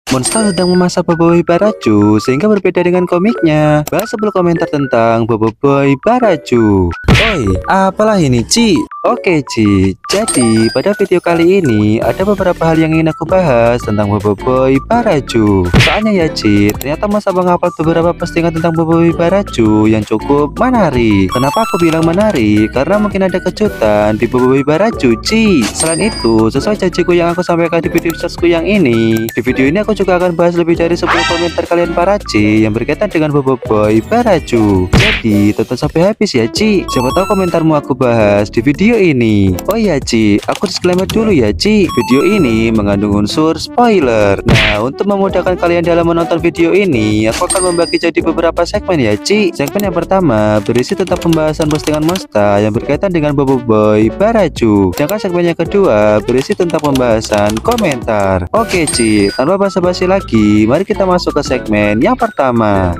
Monster sedang memasak Boboiboy Baraju sehingga berbeda dengan komiknya. Bahas 10 komentar tentang Boboiboy Baraju. Oi, apalah ini, Ci? Oke, Ci. Jadi, pada video kali ini ada beberapa hal yang ingin aku bahas tentang Boboiboy Baraju. Soalnya ya, Ci, ternyata Mas Abang upload beberapa postingan tentang Boboiboy Baraju yang cukup menarik. Kenapa aku bilang menarik? Karena mungkin ada kejutan di Boboiboy Baraju, Ci. Selain itu, sesuai janjiku yang aku sampaikan di video shortsku yang ini, di video ini aku juga akan bahas lebih dari 10 komentar kalian para Ci yang berkaitan dengan Boboiboy Baraju. Jadi, tonton sampai habis ya, Ci. Siapa tahu komentarmu aku bahas di video ini. Oh iya, Ci, aku disclaimer dulu ya, Ci. Video ini mengandung unsur spoiler. Nah, untuk memudahkan kalian dalam menonton video ini, aku akan membagi jadi beberapa segmen ya, Ci. Segmen yang pertama berisi tentang pembahasan postingan Monster yang berkaitan dengan Boboiboy Baraju. Sedangkan segmen yang kedua berisi tentang pembahasan komentar. Oke, Ci, tanpa basa-basi lagi, mari kita masuk ke segmen yang pertama.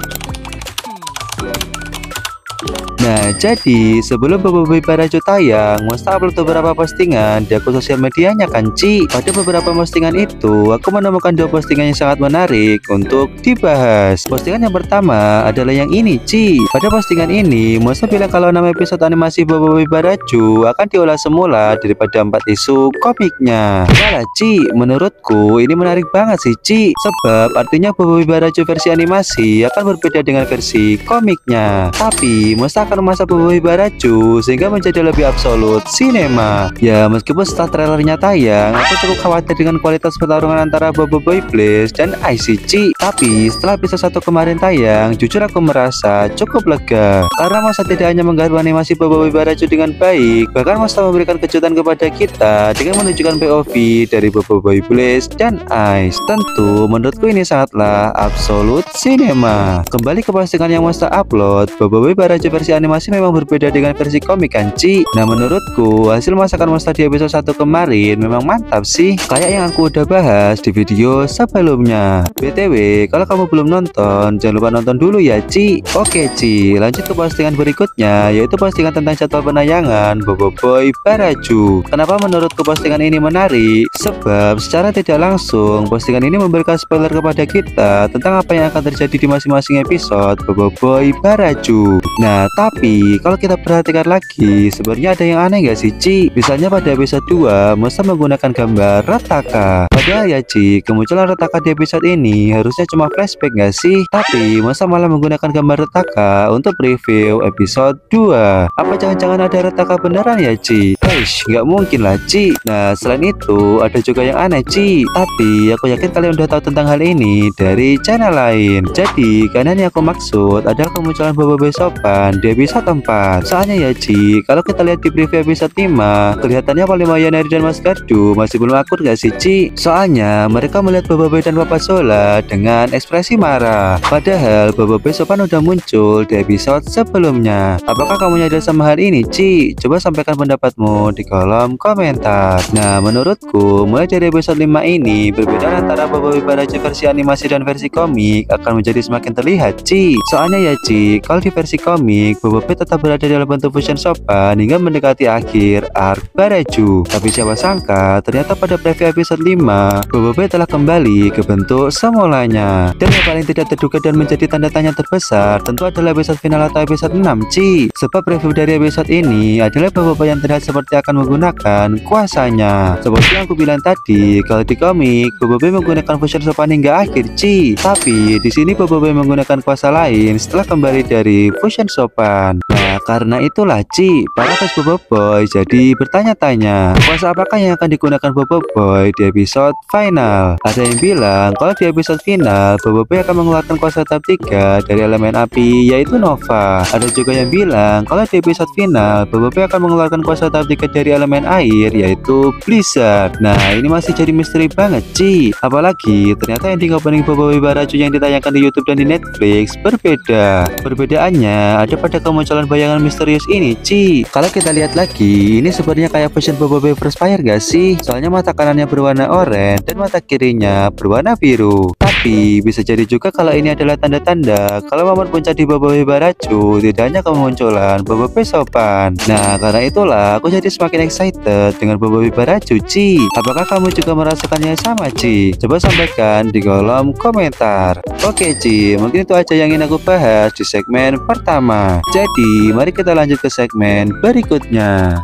Nah, jadi sebelum Boboiboy Baraju tayang, Monster upload beberapa postingan di akun sosial medianya kan, Ci. Pada beberapa postingan itu, aku menemukan dua postingan yang sangat menarik untuk dibahas. Postingan yang pertama adalah yang ini, Ci. Pada postingan ini, Monster bilang kalau 6 episode animasi Boboiboy Baraju akan diolah semula daripada 4 isu komiknya. Yalah, Ci, menurutku ini menarik banget sih, Ci. Sebab artinya Boboiboy Baraju versi animasi akan berbeda dengan versi komiknya. Tapi Monster akan memasak Boboiboy Baraju sehingga menjadi lebih absolut sinema. Ya, meskipun setelah trailernya tayang, aku cukup khawatir dengan kualitas pertarungan antara Boboiboy Blaze dan ICC. Tapi setelah episode 1 kemarin tayang, jujur aku merasa cukup lega karena Monster tidak hanya menggarap animasi Boboiboy Baraju dengan baik, bahkan Monster memberikan kejutan kepada kita dengan menunjukkan POV dari Boboiboy Blaze dan Ice. Tentu menurutku ini sangatlah absolut sinema. Kembali ke postingan yang Monster upload, Boboiboy Baraju versi animasi memang berbeda dengan versi komik kan, Ci. Nah, menurutku hasil masakan Monster di episode 1 kemarin memang mantap sih, kayak yang aku udah bahas di video sebelumnya. BTW, kalau kamu belum nonton, jangan lupa nonton dulu ya, Ci. Oke, Ci, lanjut ke postingan berikutnya, yaitu postingan tentang jadwal penayangan Boboiboy Baraju. Kenapa menurutku postingan ini menarik? Sebab secara tidak langsung postingan ini memberikan spoiler kepada kita tentang apa yang akan terjadi di masing-masing episode Boboiboy Baraju. Nah, tapi kalau kita perhatikan lagi, sebenarnya ada yang aneh gak sih, Ci? Misalnya pada episode 2, Monster menggunakan gambar Retaka. Padahal ya, Ci, kemunculan Retaka di episode ini harusnya cuma flashback gak sih? Tapi Monster malah menggunakan gambar Retaka untuk preview episode 2. Apa jangan-jangan ada Retaka beneran ya, Ci? Eish, gak mungkin lah, Ci. Nah, selain itu, ada juga yang aneh, Ci. Tapi aku yakin kalian udah tahu tentang hal ini dari channel lain. Jadi, karena yang aku maksud adalah kemunculan Boboiboy Sopan di episode 4. Soalnya ya, Ci, kalau kita lihat di preview episode 5, kelihatannya Polimayan Eri dan Mas Gardu masih belum akur gak sih, Ci? Soalnya mereka melihat Boboiboy dan Papa Zola dengan ekspresi marah. Padahal Boboiboy Sopan udah muncul di episode sebelumnya. Apakah kamu nyadar sama hal ini, Ci? Coba sampaikan pendapatmu di kolom komentar. Nah, menurutku mulai dari episode 5 ini, perbedaan antara Boboiboy Baraju versi animasi dan versi komik akan menjadi semakin terlihat, Ci. Soalnya ya, Ci, kalau di versi komik, Boboiboy tetap berada dalam bentuk fusion Sopan hingga mendekati akhir arc Baraju. Tapi siapa sangka ternyata pada preview episode 5, Boboiboy telah kembali ke bentuk semulanya. Dan yang paling tidak terduga dan menjadi tanda tanya terbesar tentu adalah episode final atau episode 6, Ci. Sebab preview dari episode ini adalah Boboiboy yang terlihat seperti akan menggunakan kuasanya. Seperti yang aku bilang tadi, kalau di komik Boboiboy menggunakan fusion Sopan hingga akhir, Ci. Tapi di sini Boboiboy menggunakan kuasa lain setelah kembali dari fusion Sopan. Nah, karena itulah, Ci, para fans Boboiboy jadi bertanya-tanya, kuasa apakah yang akan digunakan Boboiboy di episode final? Ada yang bilang kalau di episode final Boboiboy akan mengeluarkan kuasa tahap 3 dari elemen api, yaitu Nova. Ada juga yang bilang kalau di episode final Boboiboy akan mengeluarkan kuasa tahap 3 dari elemen air, yaitu Blizzard. Nah, ini masih jadi misteri banget, Ci. Apalagi ternyata ending opening Boboiboy Baraju yang ditayangkan di YouTube dan di Netflix berbeda. Perbedaannya ada pada kemunculan bayangan misterius ini, Ci. Kalau kita lihat lagi, ini sebenarnya kayak version Boboiboy First Fire gak sih? Soalnya mata kanannya berwarna oranye dan mata kirinya berwarna biru. Tapi Tapi bisa jadi juga kalau ini adalah tanda-tanda kalau momen puncak di Boboiboy Baracu tidak hanya kemunculan Boboiboy sopan. Nah, karena itulah aku jadi semakin excited dengan Boboiboy Baracu, Ci. Apakah kamu juga merasakannya sama, Ci? Coba sampaikan di kolom komentar. Oke, Ci, mungkin itu aja yang ingin aku bahas di segmen pertama. Jadi, mari kita lanjut ke segmen berikutnya.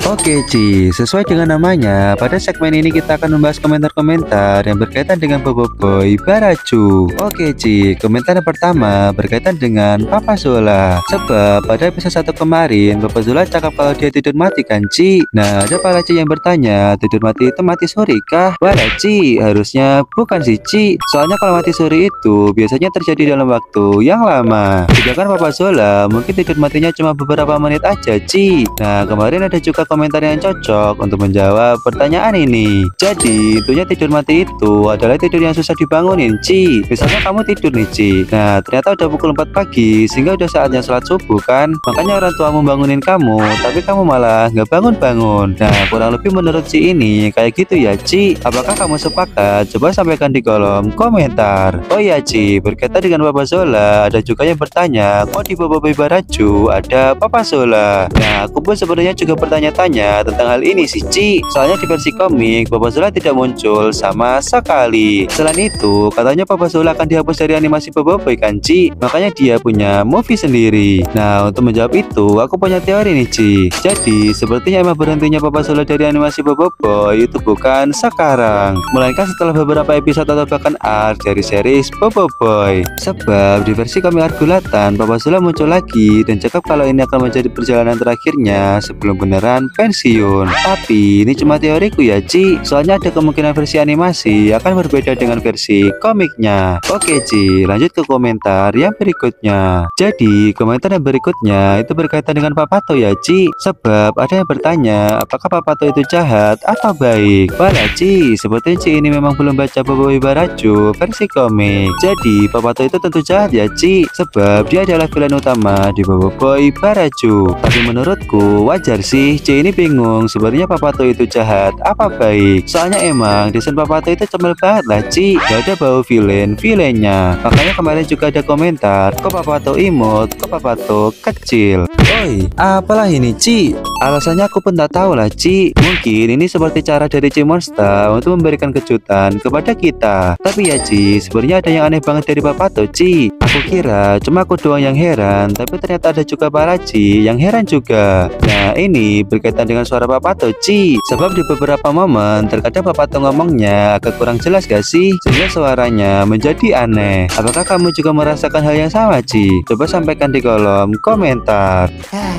Oke Ci, sesuai dengan namanya, pada segmen ini kita akan membahas komentar-komentar yang berkaitan dengan Boboiboy Baracu. Oke Ci, komentar yang pertama berkaitan dengan Papa Zola. Sebab pada episode 1 kemarin, Papa Zola cakap kalau dia tidur mati kan Ci. Nah, ada para Ci yang bertanya, tidur mati itu mati suri kah? Walah Ci, harusnya bukan sih Ci. Soalnya kalau mati suri itu biasanya terjadi dalam waktu yang lama. Sedangkan Papa Zola mungkin tidur matinya cuma beberapa menit aja Ci. Nah, kemarin ada juga komentar yang cocok untuk menjawab pertanyaan ini. Jadi, intinya tidur mati itu adalah tidur yang susah dibangunin, Ci. Misalnya kamu tidur nih, Ci. Nah, ternyata udah pukul 4 pagi, sehingga udah saatnya sholat subuh kan? Makanya orang tua membangunin kamu, tapi kamu malah nggak bangun-bangun. Nah, kurang lebih menurut Ci ini kayak gitu ya, Ci. Apakah kamu sepakat? Coba sampaikan di kolom komentar. Oh ya, Ci, berkaitan dengan Papa Zola, ada juga yang bertanya, kok di Boboiboy Baracu ada Papa Zola? Nah, aku pun sebenarnya juga bertanya-tanya tentang hal ini sih Ci. Soalnya di versi komik Papa Zola tidak muncul sama sekali. Selain itu katanya Papa Zola akan dihapus dari animasi Boboiboy kan Ci. Makanya dia punya movie sendiri. Nah, untuk menjawab itu aku punya teori nih Ci. Jadi sepertinya emang berhentinya Papa Zola dari animasi Boboiboy itu bukan sekarang, melainkan setelah beberapa episode atau bahkan arc dari series Boboiboy. Sebab di versi komik Argulatan Papa Zola muncul lagi dan cakap kalau ini akan menjadi perjalanan terakhirnya sebelum beneran pensiun. Tapi ini cuma teoriku ya Ci. Soalnya ada kemungkinan versi animasi akan berbeda dengan versi komiknya. Oke Ci, lanjut ke komentar yang berikutnya. Jadi komentar yang berikutnya itu berkaitan dengan Papato ya Ci. Sebab ada yang bertanya apakah Papato itu jahat atau baik. Walah Ci, sepertinya Ci ini memang belum baca Boboiboy Baracu versi komik. Jadi Papato itu tentu jahat ya Ci. Sebab dia adalah villain utama di Boboiboy Baracu. Tapi menurutku wajar sih Ci ini bingung sebenarnya Papato itu jahat apa baik. Soalnya emang desain Papato itu comel banget lah Ci. Gak ada bau villainnya. Makanya kemarin juga ada komentar, kok Papato imut, kok Papato kecil. Oi, apalah ini Ci? Alasannya aku pun tak tahu lah Ci. Mungkin ini seperti cara dari Ci Monster untuk memberikan kejutan kepada kita. Tapi ya Ci, sebenarnya ada yang aneh banget dari Papato Ci. Aku kira cuma aku doang yang heran, tapi ternyata ada juga para Ci yang heran juga. Nah, ini berkaitan dengan suara Papato Ci. Sebab di beberapa momen terkadang Papato ngomongnya agak kurang jelas gak sih? Sehingga suaranya menjadi aneh. Apakah kamu juga merasakan hal yang sama Ci? Coba sampaikan di kolom komentar. Hai,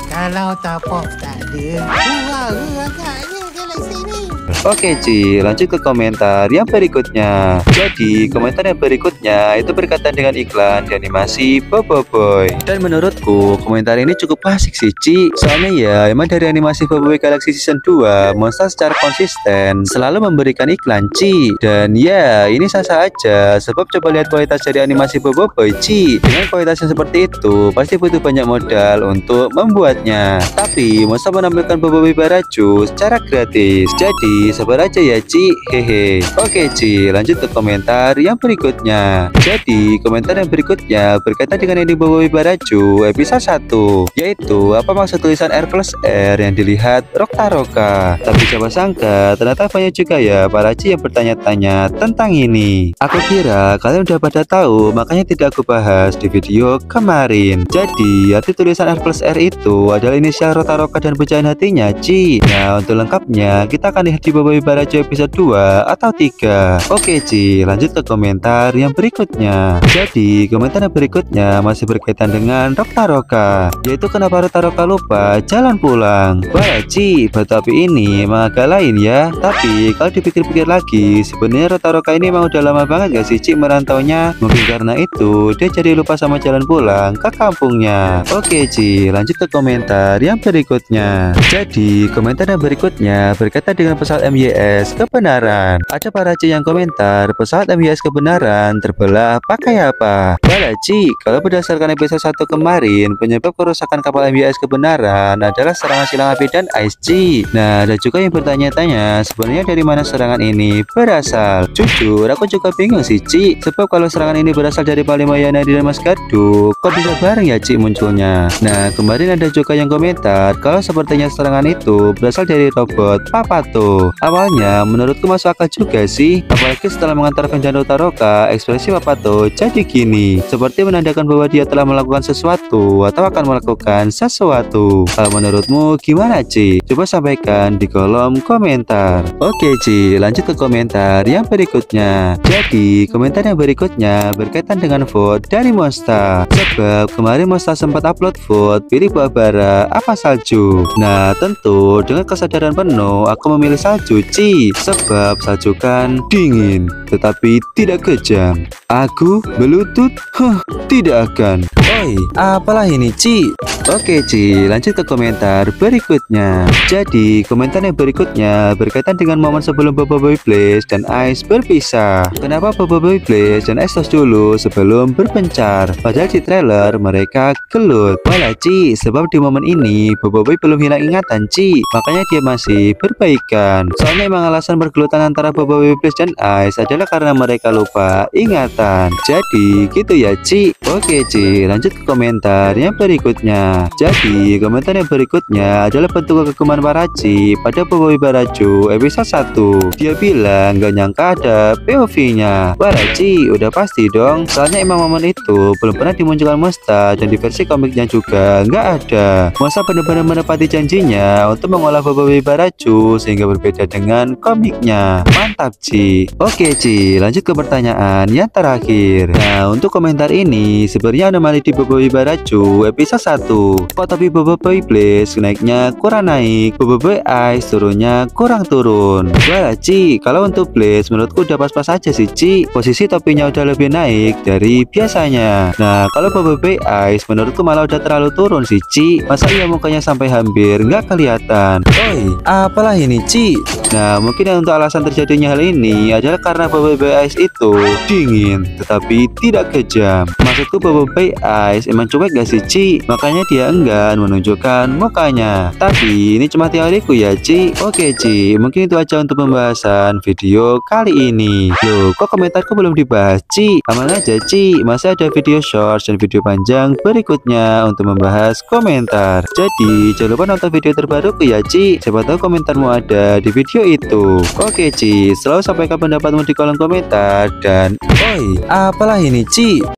kalau Topop tak ada, agaknya galaksi ni. Oke Ci, lanjut ke komentar yang berikutnya. Jadi komentar yang berikutnya itu berkaitan dengan iklan di animasi Boboiboy. Dan menurutku komentar ini cukup asik sih Ci. Soalnya ya emang dari animasi Boboiboy Galaxy Season 2 Monster secara konsisten selalu memberikan iklan Ci. Dan ya ini sah-sah aja. Sebab coba lihat kualitas dari animasi Boboiboy Ci. Dengan kualitas yang seperti itu pasti butuh banyak modal untuk membuatnya. Tapi Monster menampilkan Boboiboy Baracu secara gratis. Jadi sabar aja ya Ci, hehe. Oke Ci, lanjut ke komentar yang berikutnya. Jadi komentar yang berikutnya berkaitan dengan ending Boboiboy Baracu episode 1, yaitu apa maksud tulisan R+R yang dilihat Rokta-Roka. Tapi siapa sangka ternyata banyak juga ya para Ci yang bertanya-tanya tentang ini. Aku kira kalian udah pada tahu, makanya tidak aku bahas di video kemarin. Jadi arti tulisan R+R itu adalah inisial Rokta-Roka dan pecahan hatinya Ci. Nah, untuk lengkapnya kita akan lihat di Boboiboy Baracu episode 2 atau 3. Oke Ci, lanjut ke komentar yang berikutnya. Jadi komentar yang berikutnya masih berkaitan dengan Rokta-Roka, yaitu kenapa Rokta-Roka lupa jalan pulang. Wah Ci, batu api ini emang agak lain ya. Tapi kalau dipikir-pikir lagi, sebenarnya Rokta-Roka ini emang udah lama banget gak sih Ci merantaunya. Mungkin karena itu dia jadi lupa sama jalan pulang ke kampungnya. Oke Ci, lanjut ke komentar yang berikutnya. Jadi komentar yang berikutnya berkaitan dengan pesawat MYS kebenaran. Ada para Ci yang komentar, pesawat MYS kebenaran terbelah pakai apa? Bala Ci, kalau berdasarkan episode 1 kemarin, penyebab kerusakan kapal MYS kebenaran adalah serangan silang api dan ais Ci. Nah, ada juga yang bertanya-tanya, sebenarnya dari mana serangan ini berasal? Jujur, aku juga bingung sih Ci, sebab kalau serangan ini berasal dari Panglima Yanadi dan Mas Gardu, kok bisa bareng ya Ci munculnya? Nah, kemarin ada juga yang komentar kalau sepertinya serangan itu berasal dari robot Papato. Awalnya menurutku masuk akal juga sih, apalagi setelah mengantar Venjano Taroka, ekspresi Papato jadi gini, seperti menandakan bahwa dia telah melakukan sesuatu atau akan melakukan sesuatu. Kalau menurutmu gimana Ci? Coba sampaikan di kolom komentar. Oke Ci, lanjut ke komentar yang berikutnya. Jadi komentar yang berikutnya berkaitan dengan vote dari Monsta. Sebab kemarin Monsta sempat upload vote pilih buah bara apa salju. Nah, tentu dengan kesadaran penuh aku memilih salju Ci, sebab salju kan dingin tetapi tidak kejam. Aku belutut, tidak akan. Oi, apalah ini Ci? Oke Ci, lanjut ke komentar berikutnya. Jadi komentar yang berikutnya berkaitan dengan momen sebelum Bobo Boy Blaze dan Ice berpisah. Kenapa Bobo Boy Blaze dan Ice tos dulu sebelum berpencar? Padahal di trailer mereka gelut. Walah Ci, sebab di momen ini Bobo Boy belum hilang ingatan Ci, makanya dia masih berbaikan. Soalnya emang alasan bergelutan antara Bobo Boy Blaze dan Ice adalah karena mereka lupa ingatan. Jadi gitu ya Ci. Oke Ci, lanjut ke komentar yang berikutnya. Jadi komentar yang berikutnya adalah bentuk kegeman Paraci pada Bobo Baraju episode 1. Dia bilang gak nyangka ada POV-nya. Paraci udah pasti dong, soalnya emang momen itu belum pernah dimunculkan Monsta dan di versi komiknya juga nggak ada. Monsta benar-benar menepati janjinya untuk mengolah Bobo Baraju sehingga berbeda dengan komiknya. Mantap Ci. Oke Ci, lanjut ke pertanyaan yang terakhir. Nah, untuk komentar ini sebenarnya anomali di Bobo Baraju episode 1. Kok tapi Bobo Boy Blaze naiknya kurang naik, Bobo Boy Ice turunnya kurang turun. Wah Ci, kalau untuk Blaze menurutku udah pas-pas aja sih Ci, posisi topinya udah lebih naik dari biasanya. Nah, kalau Bobo Boy Ice menurutku malah udah terlalu turun sih Ci, masa iya mukanya sampai hampir nggak kelihatan. Oi, apalah ini Ci? Nah, mungkin untuk alasan terjadinya hal ini adalah karena Bobo Boy Ice itu dingin tetapi tidak kejam. Maksudku Bobo Boy Ice emang cuek gak sih Ci? Makanya dia enggan menunjukkan mukanya. Tapi ini cuma teoriku ya Ci. Oke Ci, mungkin itu aja untuk pembahasan video kali ini. Loh, kok komentarku belum dibahas Ci? Aman aja Ci, masih ada video short dan video panjang berikutnya untuk membahas komentar. Jadi jangan lupa nonton video terbaruku ya Ci, siapa tahu komentarmu ada di video itu. Oke Ci, selalu sampaikan pendapatmu di kolom komentar. Dan oi, apalah ini Ci?